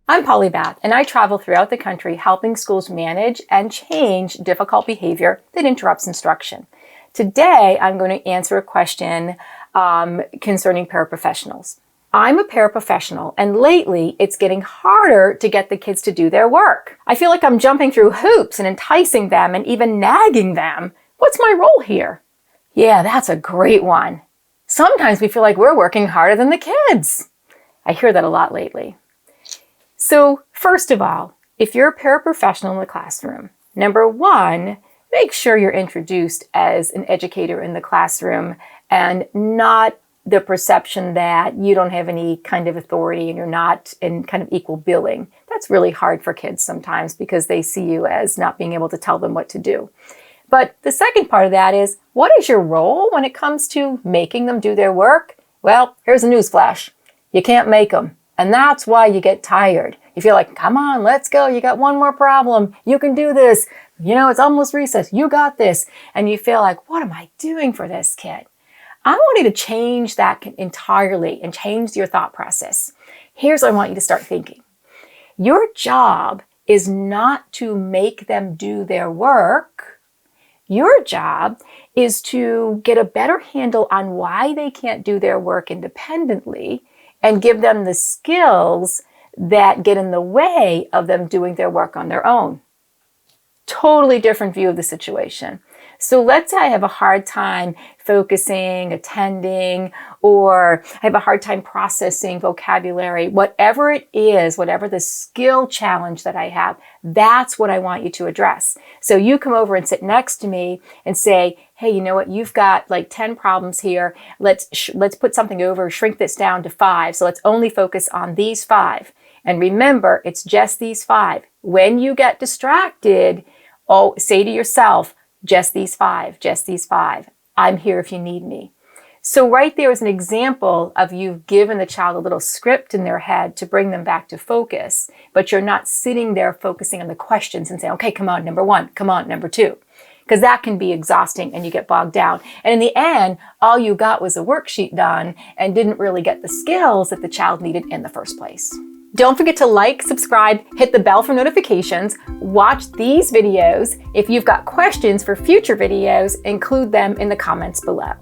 I'm Polymath, and I travel throughout the country helping schools manage and change difficult behavior that interrupts instruction. Today, I'm going to answer a question concerning paraprofessionals. I'm a paraprofessional, and lately it's getting harder to get the kids to do their work. I feel like I'm jumping through hoops and enticing them and even nagging them. What's my role here? Yeah, that's a great one. Sometimes we feel like we're working harder than the kids. I hear that a lot lately. So first of all, if you're a paraprofessional in the classroom, number one, make sure you're introduced as an educator in the classroom and not the perception that you don't have any kind of authority and you're not in kind of equal billing. That's really hard for kids sometimes because they see you as not being able to tell them what to do. But the second part of that is, what is your role when it comes to making them do their work? Well, here's a newsflash. You can't make them. And that's why you get tired. You feel like, come on, let's go. You got one more problem. You can do this. You know, it's almost recess. You got this. And you feel like, what am I doing for this kid? I want you to change that entirely and change your thought process. Here's what I want you to start thinking. Your job is not to make them do their work. Your job is to get a better handle on why they can't do their work independently and give them the skills that get in the way of them doing their work on their own. Totally different view of the situation. So let's say I have a hard time focusing, attending, or I have a hard time processing vocabulary. Whatever it is, whatever the skill challenge that I have, that's what I want you to address. So you come over and sit next to me and say, hey, you know what? You've got like 10 problems here. Let's put something over, shrink this down to 5. So let's only focus on these 5. And remember, it's just these 5. When you get distracted, say to yourself, just these 5, just these 5. I'm here if you need me. So right there is an example of you've given the child a little script in their head to bring them back to focus, but you're not sitting there focusing on the questions and saying, okay, come on, number 1, come on, number 2. Because that can be exhausting and you get bogged down. And in the end, all you got was a worksheet done and didn't really get the skills that the child needed in the first place. Don't forget to like, subscribe, hit the bell for notifications, watch these videos. If you've got questions for future videos, include them in the comments below.